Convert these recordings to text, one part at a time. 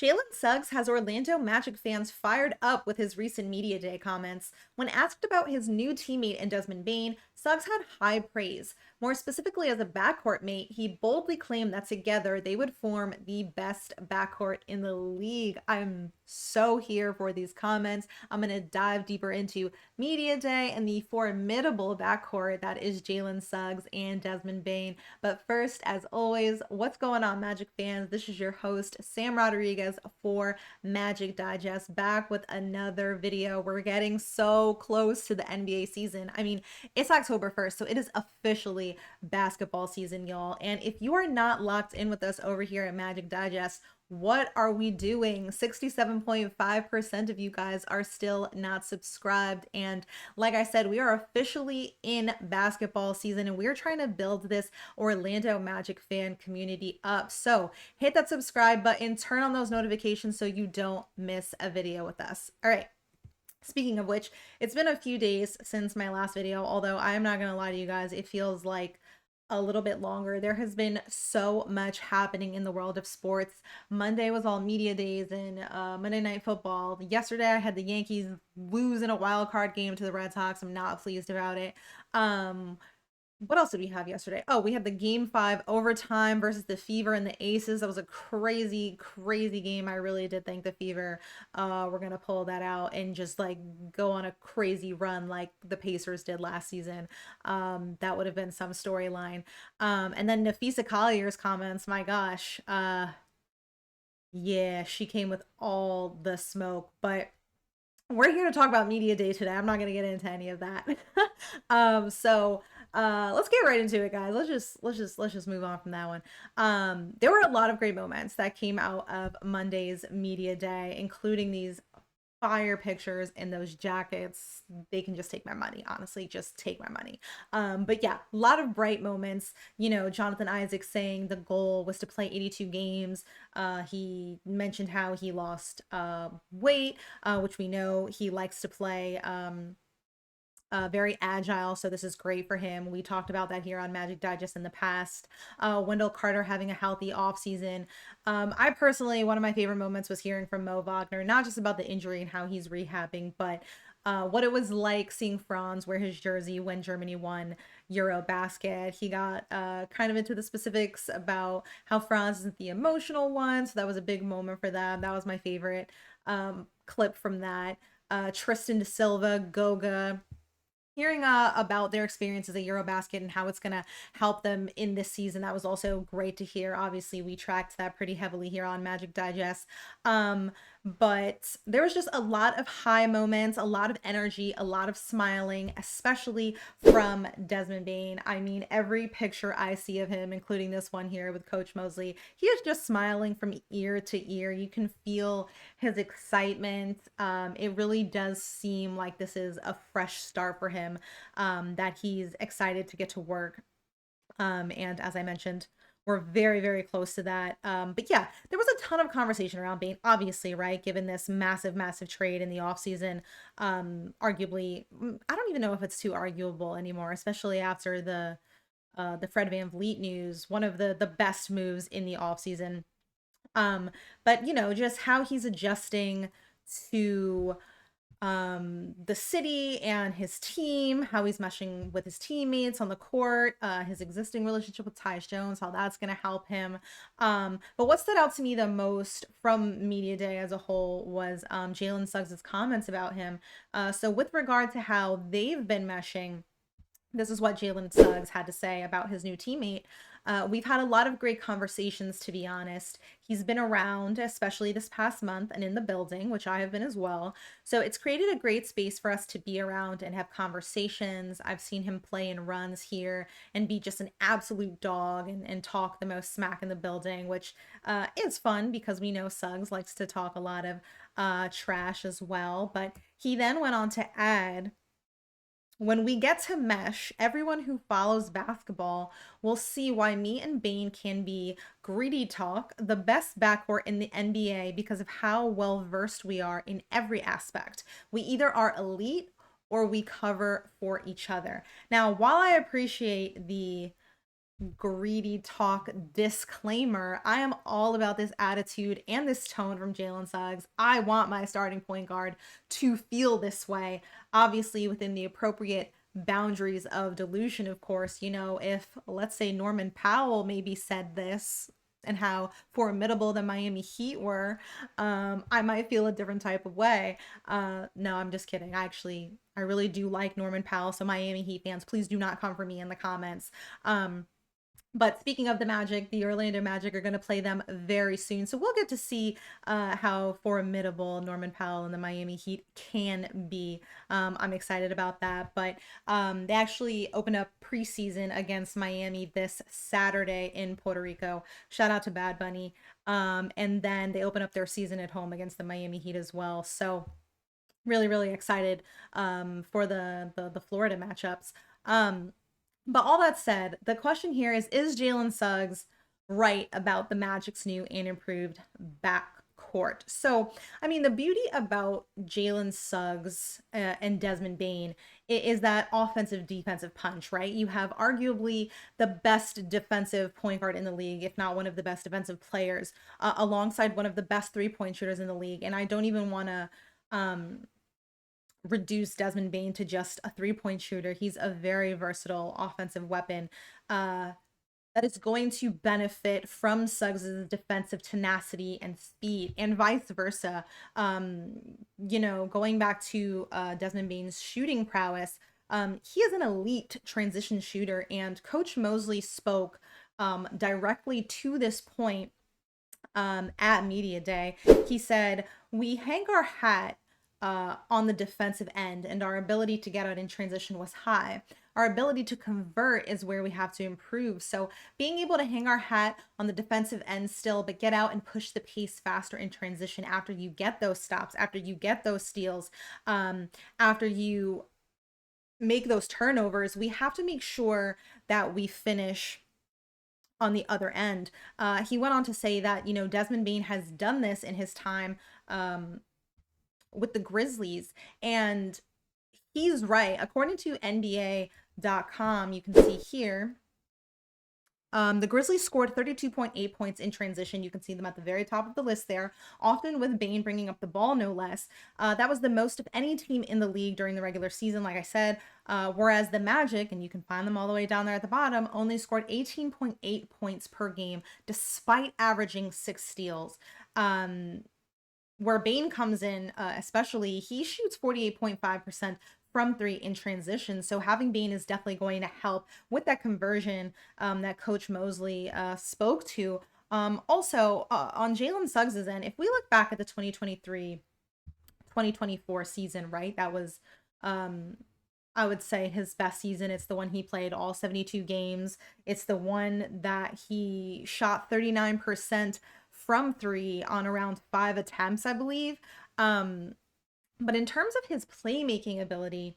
Jalen Suggs has Orlando Magic fans fired up with his recent Media Day comments. When asked about his new teammate in Desmond Bane, Suggs had high praise. More specifically, as a backcourt mate, he boldly claimed that together they would form the best backcourt in the league. I'm so here for these comments. I'm going to dive deeper into Media Day and the formidable backcourt that is Jalen Suggs and Desmond Bane. But first, as always, what's going on, Magic fans? This is your host, Sam Rodriguez for Magic Digest, back with another video. We're getting so close to the NBA season. I mean, it's October 1st, so it is officially basketball season, y'all. And if you are not locked in with us over here at Magic Digest, what are we doing? 67.5% of you guys are still not subscribed. And like I said, we are officially in basketball season and we're trying to build this Orlando Magic fan community up. So hit that subscribe button, turn on those notifications so you don't miss a video with us. All right. Speaking of which, it's been a few days since my last video, although I'm not going to lie to you guys, it feels like a little bit longer. There has been so much happening in the world of sports. Monday was all media days and Monday Night Football. Yesterday I had the Yankees lose in a wild card game to the Red Sox. I'm not pleased about it. What else did we have yesterday? Oh, we had the game 5 overtime versus the Fever and the Aces. That was a crazy, crazy game. I really did think the Fever were going to pull that out and just like go on a crazy run like the Pacers did last season. That would have been some storyline. And then Nafisa Collier's comments, my gosh. Yeah, she came with all the smoke, but we're here to talk about media day today. I'm not going to get into any of that. Let's get right into it, guys. Let's just move on from that one. There were a lot of great moments that came out of Monday's media day, including these fire pictures in those jackets. They can just take my money, honestly, just take my money. But yeah, a lot of bright moments. You know, Jonathan Isaac saying the goal was to play 82 games. He mentioned how he lost weight, which we know he likes to play. Very agile, so this is great for him. We talked about that here on Magic Digest in the past. Wendell Carter having a healthy offseason. I personally, one of my favorite moments was hearing from Mo Wagner, not just about the injury and how he's rehabbing, but what it was like seeing Franz wear his jersey when Germany won Eurobasket. He got kind of into the specifics about how Franz isn't the emotional one, so that was a big moment for them. That was my favorite clip from that. Tristan da Silva, Goga, hearing about their experiences at Eurobasket and how it's going to help them in this season. That was also great to hear. Obviously, we tracked that pretty heavily here on Magic Digest. But there was just a lot of high moments, a lot of energy, a lot of smiling, especially from Desmond Bane. I mean, every picture I see of him, including this one here with Coach Mosley, he is just smiling from ear to ear. You can feel his excitement. It really does seem like this is a fresh start for him, that he's excited to get to work. And as I mentioned, we're very, very close to that. But yeah, there was a ton of conversation around Bane, obviously, right? Given this massive, massive trade in the offseason. Arguably, I don't even know if it's too arguable anymore, especially after the Fred VanVleet news, one of the best moves in the offseason. But you know, just how he's adjusting to the city and his team, how he's meshing with his teammates on the court, his existing relationship with Tyus Jones, how that's going to help him. But what stood out to me the most from media day as a whole was Jalen Suggs' comments about him. So with regard to how they've been meshing, this is what Jalen Suggs had to say about his new teammate. We've had a lot of great conversations, to be honest. He's been around, especially this past month, and in the building, which I have been as well. So it's created a great space for us to be around and have conversations. I've seen him play in runs here and be just an absolute dog and talk the most smack in the building, which is fun because we know Suggs likes to talk a lot of trash as well. But he then went on to add, when we get to mesh, everyone who follows basketball will see why me and Bane can be greedy talk, the best backcourt in the NBA because of how well versed we are in every aspect. We either are elite or we cover for each other. Now, while I appreciate the greedy talk disclaimer. I am all about this attitude and this tone from Jalen Suggs. I want my starting point guard to feel this way, obviously within the appropriate boundaries of delusion, of course. You know, if let's say Norman Powell maybe said this and how formidable the Miami Heat were, I might feel a different type of way. No, I'm just kidding. I really do like Norman Powell. So Miami Heat fans, please do not come for me in the comments. But speaking of the Magic, the Orlando Magic are going to play them very soon. So we'll get to see how formidable Norman Powell and the Miami Heat can be. I'm excited about that. But they actually open up preseason against Miami this Saturday in Puerto Rico. Shout out to Bad Bunny. And then they open up their season at home against the Miami Heat as well. So really, really excited for the Florida matchups. But all that said, the question here is Jalen Suggs right about the Magic's new and improved backcourt? So, I mean, the beauty about Jalen Suggs and Desmond Bane is that offensive defensive punch, right? You have arguably the best defensive point guard in the league, if not one of the best defensive players, alongside one of the best 3-point shooters in the league. And I don't even want to reduce Desmond Bane to just a 3-point shooter. He's a very versatile offensive weapon that is going to benefit from Suggs' defensive tenacity and speed, and vice versa. You know, going back to Desmond Bane's shooting prowess, he is an elite transition shooter, and Coach Mosley spoke directly to this point at Media Day. He said, "We hang our hat on the defensive end, and our ability to get out in transition was high. Our ability to convert is where we have to improve. So being able to hang our hat on the defensive end still, but get out and push the pace faster in transition after you get those stops, after you get those steals, after you make those turnovers, we have to make sure that we finish on the other end." He went on to say that, you know, Desmond Bane has done this in his time with the Grizzlies, and he's right. According to NBA.com, you can see here, the Grizzlies scored 32.8 points in transition. You can see them at the very top of the list there, often with Bane bringing up the ball, no less. That was the most of any team in the league during the regular season, like I said, whereas the Magic, and you can find them all the way down there at the bottom, only scored 18.8 points per game, despite averaging 6 steals. Where Bane comes in, especially, he shoots 48.5% from 3 in transition. So having Bane is definitely going to help with that conversion that Coach Mosley spoke to. Also, on Jalen Suggs' end, if we look back at the 2023-2024 season, right, that was, I would say, his best season. It's the one he played all 72 games. It's the one that he shot 39% from 3 on around 5 attempts, I believe. But in terms of his playmaking ability,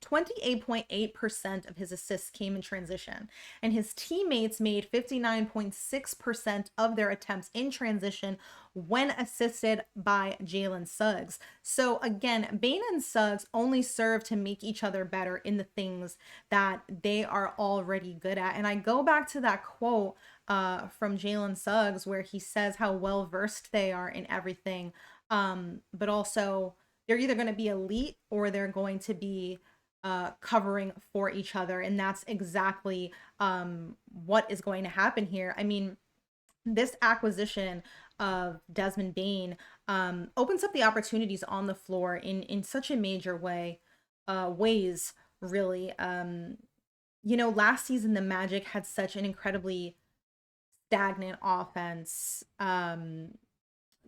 28.8% of his assists came in transition, and his teammates made 59.6% of their attempts in transition when assisted by Jalen Suggs. So again, Bane and Suggs only serve to make each other better in the things that they are already good at. And I go back to that quote from Jalen Suggs where he says how well versed they are in everything, but also they're either going to be elite or they're going to be covering for each other. And that's exactly what is going to happen here. I mean, this acquisition of Desmond Bane opens up the opportunities on the floor in such a major ways, really. You know, last season, the Magic had such an incredibly stagnant offense.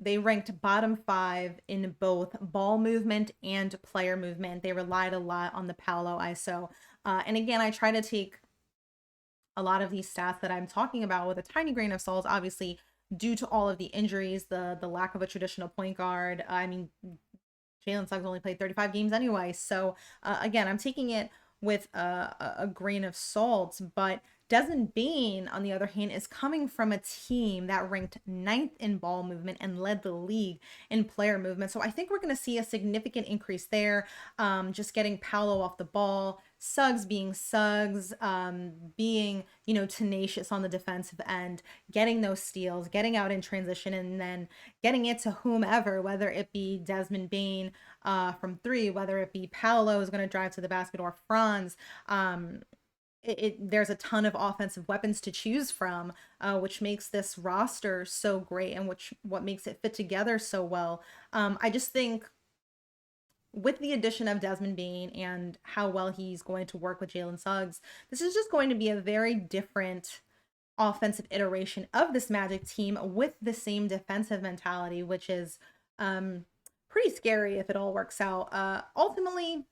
They ranked bottom 5 in both ball movement and player movement. They relied a lot on the Paolo ISO. And again, I try to take a lot of these stats that I'm talking about with a tiny grain of salt, obviously, due to all of the injuries, the lack of a traditional point guard. I mean, Jalen Suggs only played 35 games anyway. So again, I'm taking it with a grain of salt, but Desmond Bane, on the other hand, is coming from a team that ranked 9th in ball movement and led the league in player movement. So I think we're going to see a significant increase there, just getting Paolo off the ball, Suggs being Suggs, being, you know, tenacious on the defensive end, getting those steals, getting out in transition, and then getting it to whomever, whether it be Desmond Bane from three, whether it be Paolo is going to drive to the basket or Franz. There's a ton of offensive weapons to choose from, which makes this roster so great and what makes it fit together so well. I just think with the addition of Desmond Bane and how well he's going to work with Jalen Suggs, this is just going to be a very different offensive iteration of this Magic team with the same defensive mentality, which is pretty scary if it all works out. Ultimately,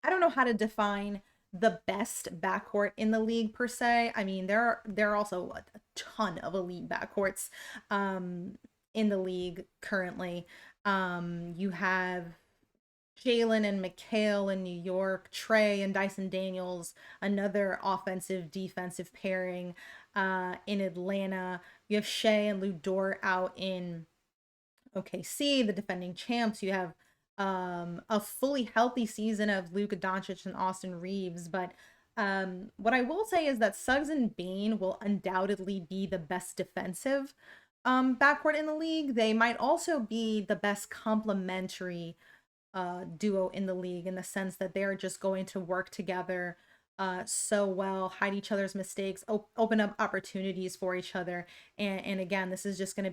I don't know how to define the best backcourt in the league per se. I mean, there are also a ton of elite backcourts in the league currently. You have Jalen and McHale in New York, Trey and Dyson Daniels, another offensive defensive pairing in Atlanta. You have Shea and Lou Dort out in OKC, the defending champs. You have a fully healthy season of Luka Doncic and Austin Reeves. But what I will say is that Suggs and Bane will undoubtedly be the best defensive backcourt in the league. They might also be the best complementary duo in the league, in the sense that they're just going to work together so well, hide each other's mistakes, open up opportunities for each other. And again, this is going to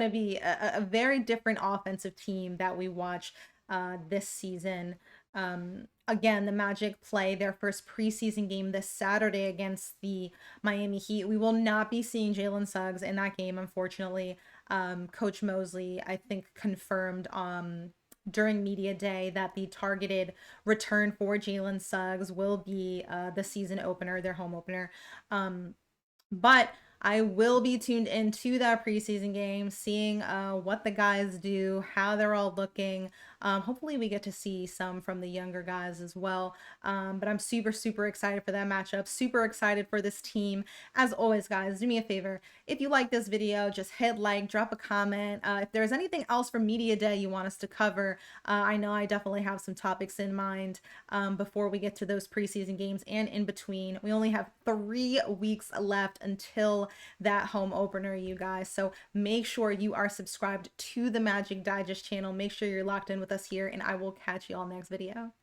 be a very different offensive team that we watch this season. Again, the Magic play their first preseason game this Saturday against the Miami Heat. We will not be seeing Jalen Suggs in that game, unfortunately. Coach Mosley, I think, confirmed during media day that the targeted return for Jalen Suggs will be the season opener, their home opener. But I will be tuned into that preseason game, seeing what the guys do, how they're all looking. Hopefully we get to see some from the younger guys as well. But I'm super, super excited for that matchup. Super excited for this team. As always, guys, do me a favor. If you like this video, just hit like, drop a comment. If there's anything else from Media Day you want us to cover, I know I definitely have some topics in mind before we get to those preseason games and in between. We only have 3 weeks left until that home opener, you guys. So make sure you are subscribed to the Magic Digest channel. Make sure you're locked in with us here, and I will catch you all next video.